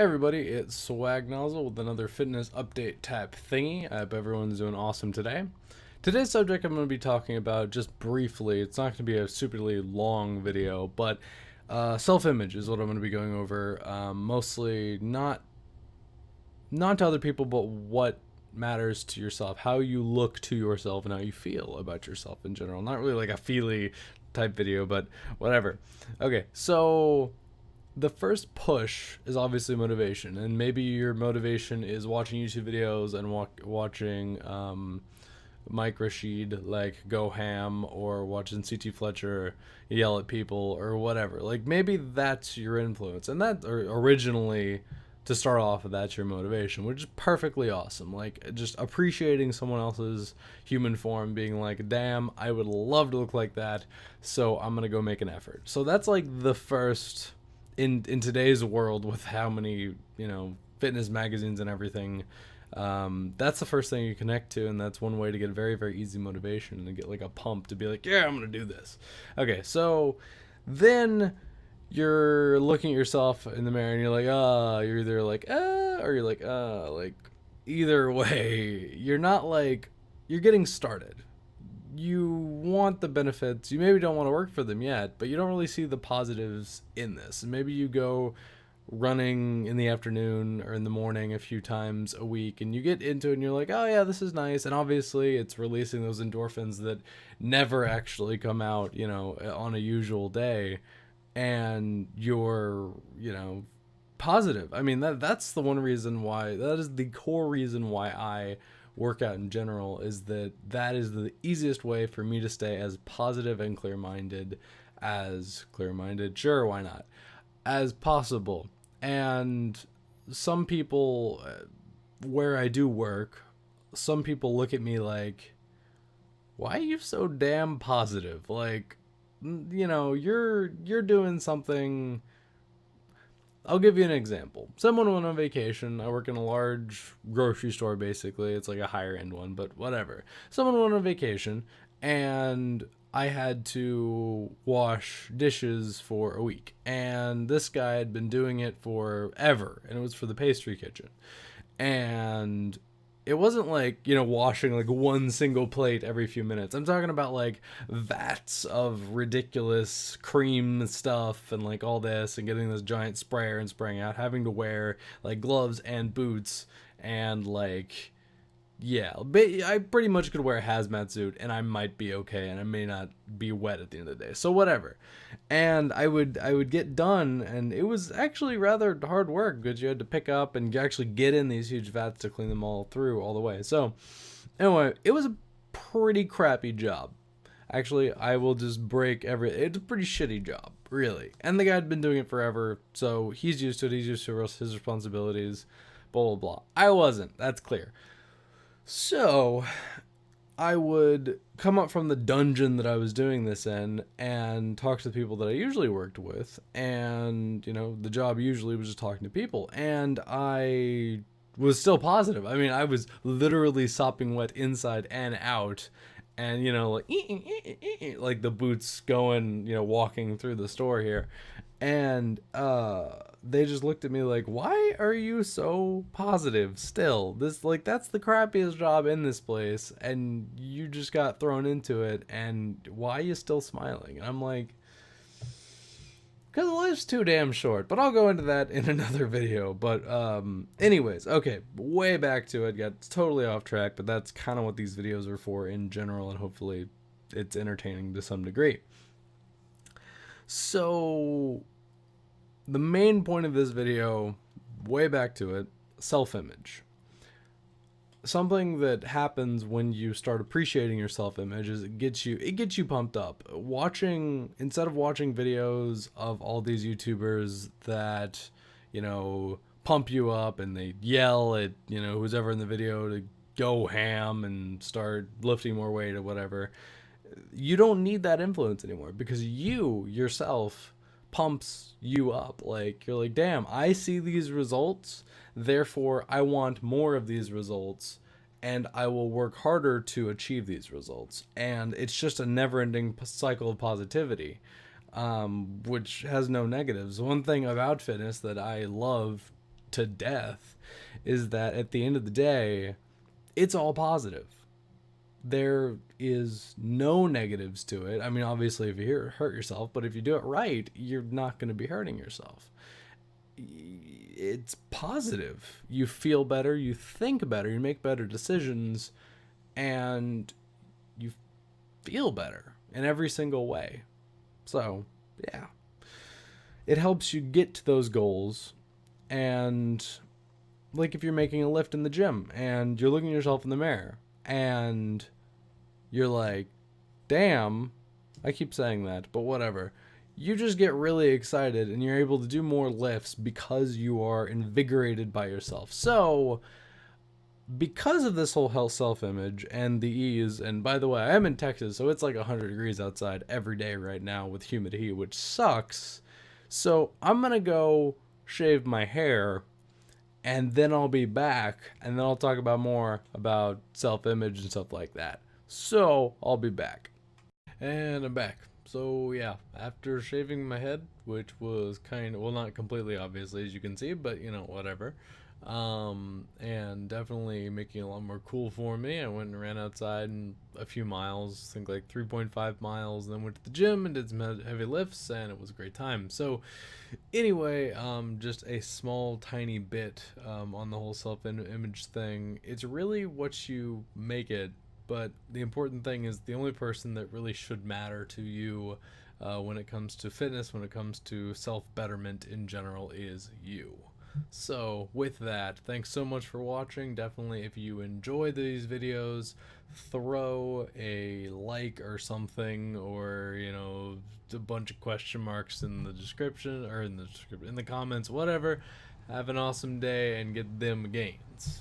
Hey everybody, it's Swagnozle with another fitness update type thingy. I hope everyone's doing awesome today. Today's subject I'm going to be talking about just briefly. It's not going to be a superly long video, but self-image is what I'm going to be going over. Mostly not to other people, but what matters to yourself, how you look to yourself, and how you feel about yourself in general. Not really like a feely type video, but whatever. Okay, so the first push is obviously motivation, and maybe your motivation is watching YouTube videos and watching Mike Rashid like go ham, or watching CT Fletcher yell at people or whatever. Like maybe that's your influence, and that or originally to start off with, that's your motivation, which is perfectly awesome. Like just appreciating someone else's human form, being like, damn, I would love to look like that, so I'm gonna go make an effort. So that's like the first in today's world with how many fitness magazines and everything. That's the first thing you connect to, and that's one way to get very, very easy motivation and get like a pump to be like, yeah, I'm gonna do this. Okay, so then you're looking at yourself in the mirror and you're like, you're either like, or you're like either way, you're not like, you're getting started. You want the benefits. You maybe don't want to work for them yet, but you don't really see the positives in this. And maybe you go running in the afternoon or in the morning a few times a week, and you get into it and you're like, oh yeah, this is nice. And obviously it's releasing those endorphins that never actually come out, on a usual day. And you're, positive. I mean, that's the one reason why, that is the core reason why I workout in general, is that is the easiest way for me to stay as positive and clear-minded, sure, why not, as possible. And some people, where I do work, some people look at me like, why are you so damn positive? Like, you're doing something. I'll give you an example. Someone went on vacation. I work in a large grocery store, basically. It's like a higher end one, but whatever. Someone went on vacation, and I had to wash dishes for a week. And this guy had been doing it forever, and it was for the pastry kitchen. And it wasn't like, washing like one single plate every few minutes. I'm talking about like vats of ridiculous cream stuff and like all this, and getting this giant sprayer and spraying out, having to wear like gloves and boots, and like, yeah, I pretty much could wear a hazmat suit and I might be okay, and I may not be wet at the end of the day, so whatever. And I would get done, and it was actually rather hard work because you had to pick up and actually get in these huge vats to clean them all through all the way. So anyway, it was a pretty crappy job. Actually, I will just it's a pretty shitty job, really. And the guy had been doing it forever, so he's used to it, he's used to his responsibilities, blah blah blah. I wasn't, that's clear. So I would come up from the dungeon that I was doing this in and talk to the people that I usually worked with. And, the job usually was just talking to people. And I was still positive. I mean, I was literally sopping wet inside and out. And, like the boots going, walking through the store here. And they just looked at me like, why are you so positive still? This, like, that's the crappiest job in this place, and you just got thrown into it, and why are you still smiling? And I'm like, because life's too damn short. But I'll go into that in another video. But anyways, okay, way back to it. Got totally off track, but that's kind of what these videos are for in general, and hopefully it's entertaining to some degree. So the main point of this video, way back to it, self-image. Something that happens when you start appreciating your self-image is it gets you pumped up. Instead of watching videos of all these YouTubers that, pump you up and they yell at, who's ever in the video to go ham and start lifting more weight or whatever, you don't need that influence anymore, because you yourself pumps you up. Like, you're like, damn, I see these results, therefore I want more of these results, and I will work harder to achieve these results. And it's just a never-ending cycle of positivity, which has no negatives. One thing about fitness that I love to death, is that at the end of the day, it's all positive. There is no negatives to it. I mean, obviously, if you hurt yourself, but if you do it right, you're not going to be hurting yourself. It's positive. You feel better, you think better, you make better decisions, and you feel better in every single way. So, yeah. It helps you get to those goals. And like if you're making a lift in the gym and you're looking at yourself in the mirror and you're like, damn, I keep saying that, but whatever. You just get really excited and you're able to do more lifts because you are invigorated by yourself. So, because of this whole health self-image and the ease, and by the way, I am in Texas, so it's like 100 degrees outside every day right now with humidity, which sucks. So I'm gonna go shave my hair, and then I'll be back, and then I'll talk about more about self-image and stuff like that. So I'll be back. And I'm back. So yeah, after shaving my head, which was kind of, well, not completely obviously as you can see, but you know, whatever. And definitely making a lot more cool for me. I went and ran outside and a few miles, I think like 3.5 miles, and then went to the gym and did some heavy lifts, and it was a great time. So anyway, just a small tiny bit on the whole self-image thing. It's really what you make it, but the important thing is the only person that really should matter to you when it comes to fitness, when it comes to self-betterment in general, is you. So with that, thanks so much for watching. Definitely, if you enjoy these videos, throw a like or something, or you know, a bunch of question marks in the description, or in the comments, whatever. Have an awesome day and get them gains.